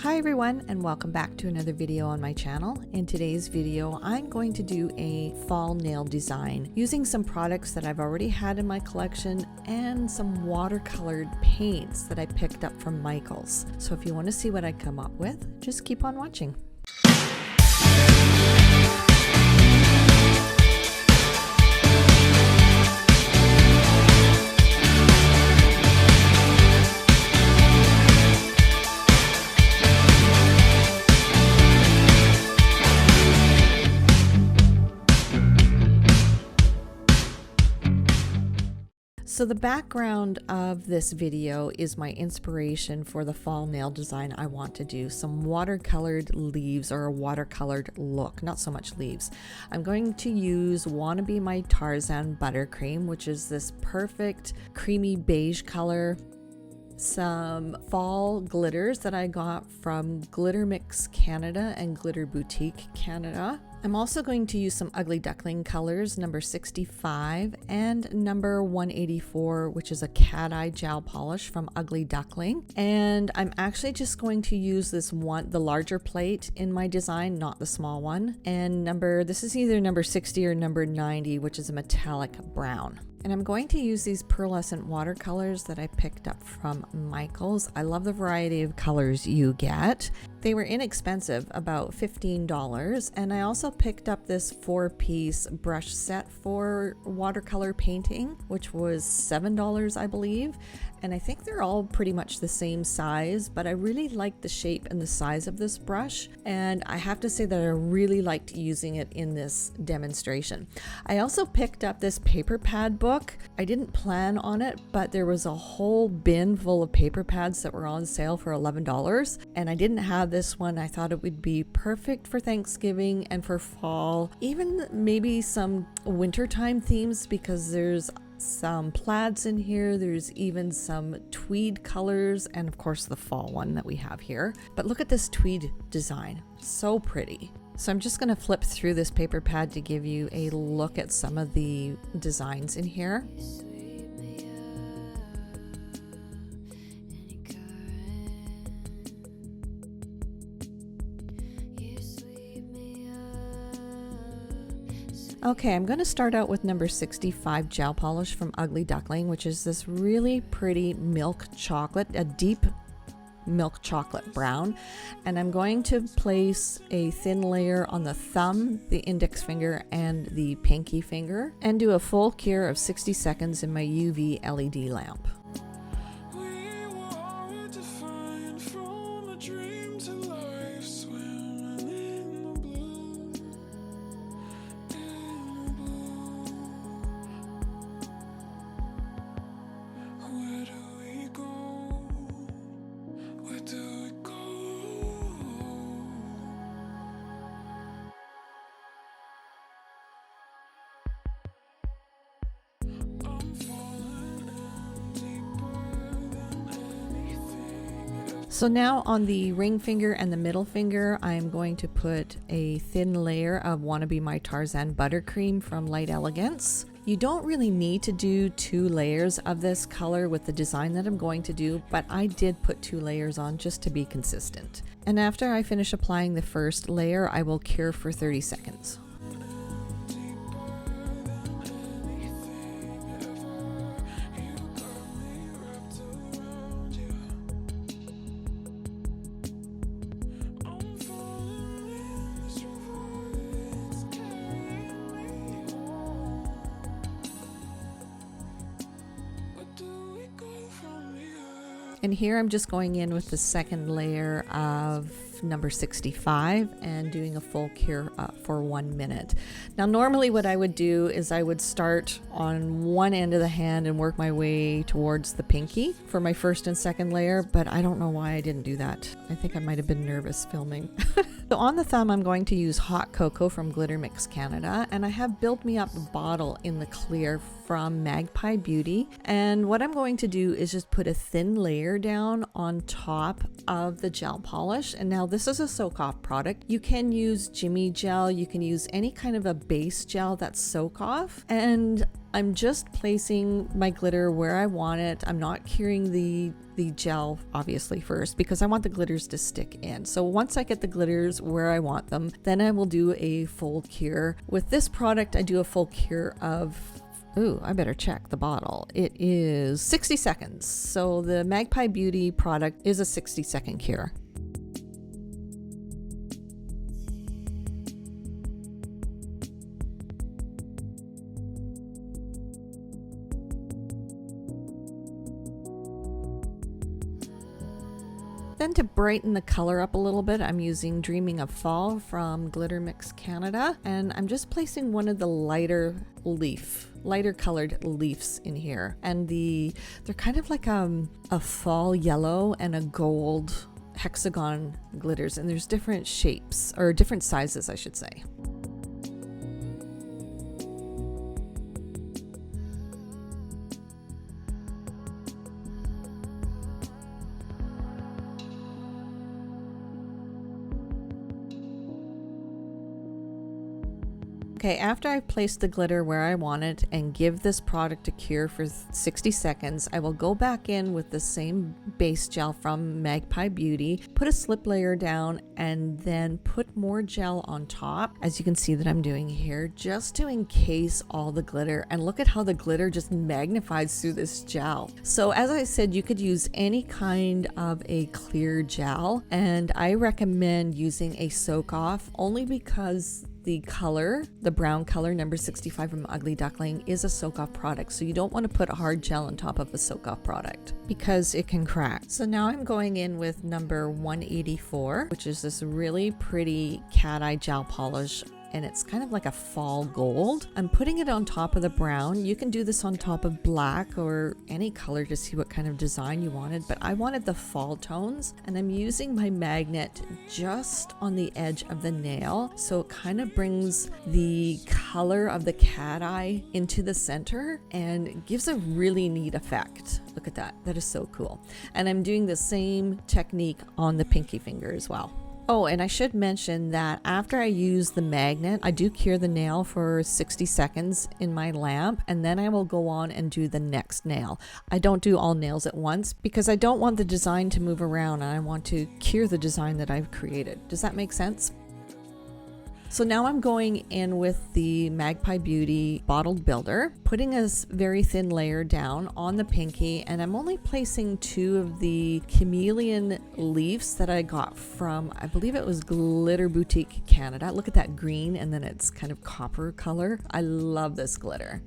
Hi everyone, and welcome back to another video on my channel. In today's video, I'm going to do a fall nail design using some products that I've already had in my collection and some watercolored paints that I picked up from Michael's. So if you want to see what I come up with, just keep on watching. So the background of this video is my inspiration for the fall nail design I want to do. Some watercolored leaves or a watercolored look, not so much leaves. I'm going to use Wanna Be My Tarzan Buttercream, which is this perfect creamy beige color. Some fall glitters that I got from Glitter Mix Canada and Glitter Boutique Canada. I'm also going to use some Ugly Duckling colors, number 65 and number 184, which is a cat eye gel polish from Ugly Duckling. And I'm actually just going to use this one, the larger plate in my design, not the small one. And this is either number 60 or number 90, which is a metallic brown. And I'm going to use these pearlescent watercolors that I picked up from Michael's. I love the variety of colors you get. They were inexpensive, about $15. And I also picked up this 4-piece brush set for watercolor painting, which was $7, I believe. And I think they're all pretty much the same size, but I really liked the shape and the size of this brush. And I have to say that I really liked using it in this demonstration. I also picked up this paper pad book. I didn't plan on it, but there was a whole bin full of paper pads that were on sale for $11. And I didn't have this one. I thought it would be perfect for Thanksgiving and for fall, even maybe some wintertime themes, because there's some plaids in here, there's even some tweed colors, and of course the fall one that we have here. But look at this tweed design, so pretty. So I'm just going to flip through this paper pad to give you a look at some of the designs in here. Okay, I'm going to start out with number 65 gel polish from Ugly Duckling, which is this really pretty milk chocolate, a deep milk chocolate brown. And I'm going to place a thin layer on the thumb, the index finger, and the pinky finger, and do a full cure of 60 seconds in my UV LED lamp. So now on the ring finger and the middle finger, I'm going to put a thin layer of Wanna Be My Tarzan Buttercream from Light Elegance. You don't really need to do 2 layers of this color with the design that I'm going to do, but I did put 2 layers on just to be consistent. And after I finish applying the first layer, I will cure for 30 seconds. And here I'm just going in with the second layer of number 65 and doing a full cure for 1 minute. Now normally what I would do is I would start on one end of the hand and work my way towards the pinky for my first and second layer, but I don't know why I didn't do that. I think I might have been nervous filming. So on the thumb I'm going to use Hot Cocoa from Glitter Mix Canada, and I have Build Me Up bottle in the clear from Magpie Beauty, and what I'm going to do is just put a thin layer down on top of the gel polish. And now this is a soak off product. You can use Jimmy gel, you can use any kind of a base gel that's soak off, and I'm just placing my glitter where I want it. I'm not curing the the gel obviously first because I want the glitters to stick in. So once I get the glitters where I want them, then I will do a full cure. With this product, I do a full cure of, ooh, I better check the bottle. It is 60 seconds. So the Magpie Beauty product is a 60-second cure. Then to brighten the color up a little bit, I'm using Dreaming of Fall from Glitter Mix Canada, and I'm just placing one of the lighter colored leaves in here, and they're kind of like a fall yellow and a gold hexagon glitters, and there's different shapes, or different sizes I should say. Okay, after I've placed the glitter where I want it and give this product a cure for 60 seconds, I will go back in with the same base gel from Magpie Beauty, put a slip layer down, and then put more gel on top, as you can see that I'm doing here, just to encase all the glitter. And look at how the glitter just magnifies through this gel. So as I said, you could use any kind of a clear gel, and I recommend using a soak off only because the color, the brown color, number 65 from Ugly Duckling, is a soak-off product. So you don't want to put a hard gel on top of a soak-off product because it can crack. So now I'm going in with number 184, which is this really pretty cat eye gel polish. And it's kind of like a fall gold. I'm putting it on top of the brown. You can do this on top of black or any color to see what kind of design you wanted, but I wanted the fall tones, and I'm using my magnet just on the edge of the nail, so it kind of brings the color of the cat eye into the center and gives a really neat effect. Look at that, that is so cool. And I'm doing the same technique on the pinky finger as well. Oh, and I should mention that after I use the magnet, I do cure the nail for 60 seconds in my lamp, and then I will go on and do the next nail. I don't do all nails at once because I don't want the design to move around, and I want to cure the design that I've created. Does that make sense? So now I'm going in with the Magpie Beauty Bottled Builder, putting a very thin layer down on the pinky, and I'm only placing 2 of the Chameleon Leaves that I got from, I believe it was Glitter Boutique Canada. Look at that green, and then it's kind of copper color. I love this glitter.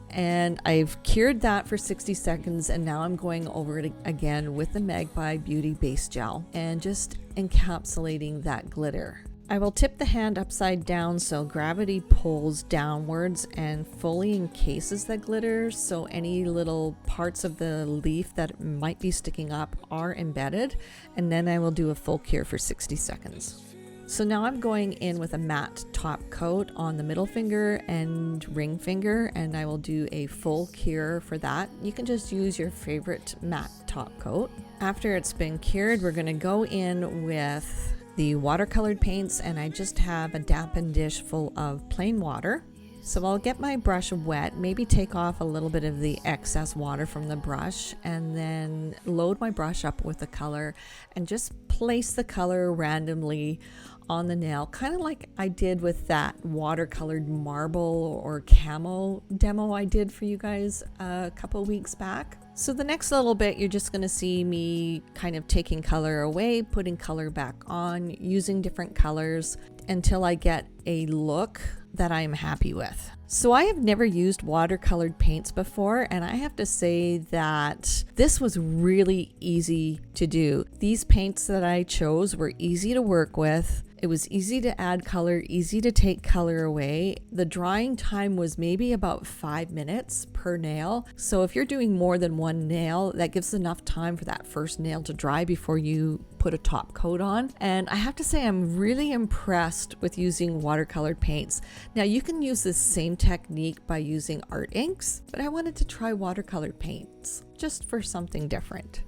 And I've cured that for 60 seconds, and now I'm going over it again with the Magpie Beauty Base Gel and just encapsulating that glitter. I will tip the hand upside down so gravity pulls downwards and fully encases the glitter, so any little parts of the leaf that might be sticking up are embedded, and then I will do a full cure for 60 seconds. So now I'm going in with a matte top coat on the middle finger and ring finger, and I will do a full cure for that. You can just use your favorite matte top coat. After it's been cured, we're going to go in with the watercolored paints, and I just have a dampened dish full of plain water. So I'll get my brush wet, maybe take off a little bit of the excess water from the brush, and then load my brush up with the color and just place the color randomly on the nail, kind of like I did with that watercolored marble or camo demo I did for you guys a couple weeks back. So the next little bit, you're just going to see me kind of taking color away, putting color back on, using different colors until I get a look that I'm happy with. So I have never used watercolored paints before, and I have to say that this was really easy to do. These paints that I chose were easy to work with. It was easy to add color, easy to take color away. The drying time was maybe about 5 minutes per nail. So if you're doing more than one nail, that gives enough time for that first nail to dry before you put a top coat on. And I have to say, I'm really impressed with using watercolored paints. Now you can use this same technique by using art inks, but I wanted to try watercolored paints just for something different.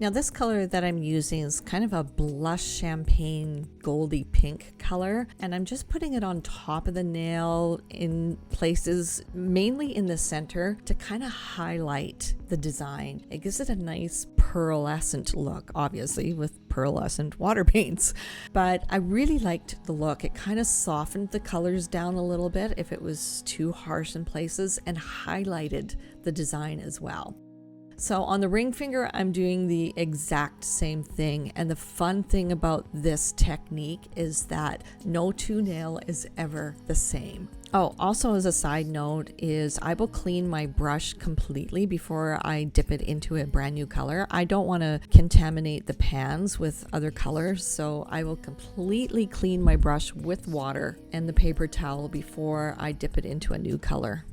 Now this color that I'm using is kind of a blush champagne goldy pink color. watercolor, and I'm just putting it on top of the nail in places, mainly in the center, to kind of highlight the design. It gives it a nice pearlescent look, obviously with pearlescent water paints, but I really liked the look. It kind of softened the colors down a little bit if it was too harsh in places, and highlighted the design as well. So on the ring finger, I'm doing the exact same thing. And the fun thing about this technique is that no two nail is ever the same. Oh, also as a side note is I will clean my brush completely before I dip it into a brand new color. I don't want to contaminate the pans with other colors, so I will completely clean my brush with water and the paper towel before I dip it into a new color.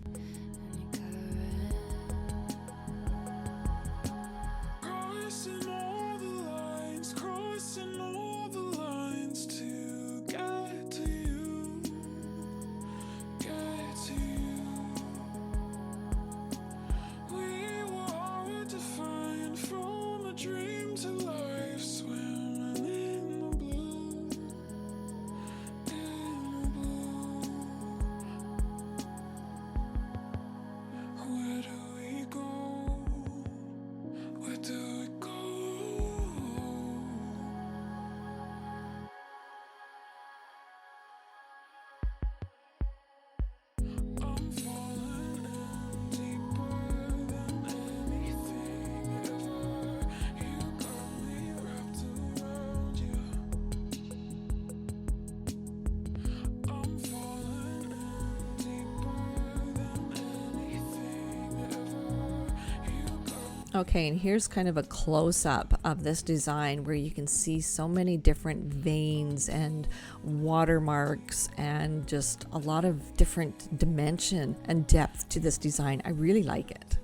Okay, and here's kind of a close-up of this design where you can see so many different veins and watermarks and just a lot of different dimension and depth to this design. I really like it.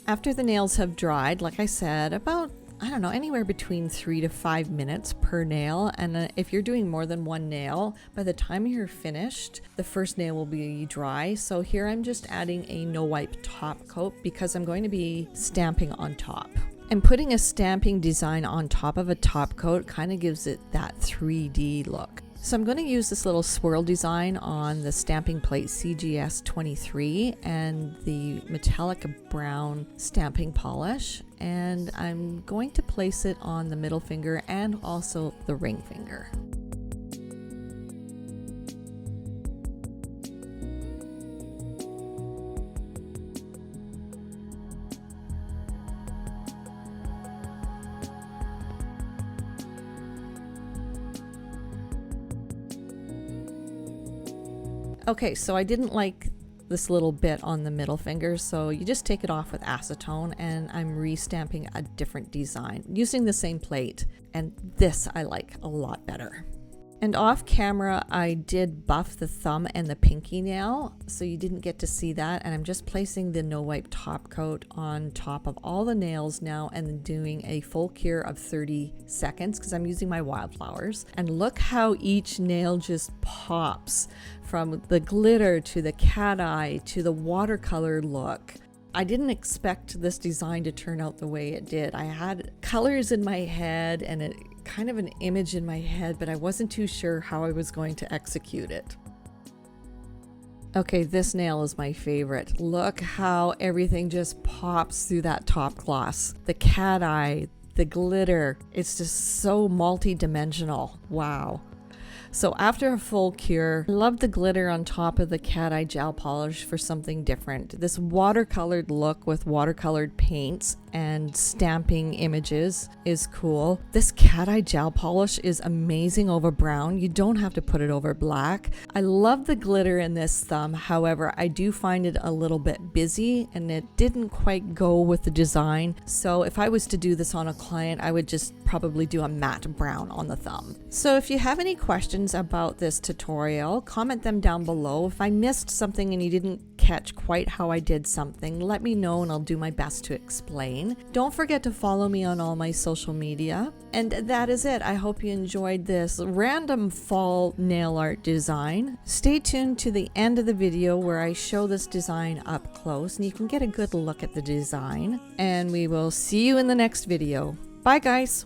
After the nails have dried, like I said, about anywhere between 3 to 5 minutes per nail. And if you're doing more than one nail, by the time you're finished, the first nail will be dry. So here I'm just adding a no wipe top coat because I'm going to be stamping on top. And putting a stamping design on top of a top coat kind of gives it that 3D look. So I'm going to use this little swirl design on the stamping plate CJS-23 and the metallic brown stamping polish, and I'm going to place it on the middle finger and also the ring finger. Okay, so I didn't like this little bit on the middle finger, so you just take it off with acetone, and I'm re-stamping a different design using the same plate, and this I like a lot better. And off camera, I did buff the thumb and the pinky nail, so you didn't get to see that. And I'm just placing the no wipe top coat on top of all the nails now and doing a full cure of 30 seconds because I'm using my Wildflowers. And look how each nail just pops, from the glitter to the cat eye to the watercolor look. I didn't expect this design to turn out the way it did. I had colors in my head and it kind of an image in my head, but I wasn't too sure how I was going to execute it. Okay, this nail is my favorite. Look how everything just pops through that top gloss. The cat eye, the glitter, it's just so multi-dimensional. Wow. So after a full cure, I love the glitter on top of the cat eye gel polish for something different. This watercolored look with watercolored paints and stamping images is cool. This cat eye gel polish is amazing over brown. You don't have to put it over black. I love the glitter in this thumb. However, I do find it a little bit busy and it didn't quite go with the design. So if I was to do this on a client, I would just probably do a matte brown on the thumb. So if you have any questions about this tutorial, comment them down below. If I missed something and you didn't catch quite how I did something, let me know and I'll do my best to explain. Don't forget to follow me on all my social media. And that is it. I hope you enjoyed this random fall nail art design. Stay tuned to the end of the video where I show this design up close and you can get a good look at the design. And we will see you in the next video. Bye, guys.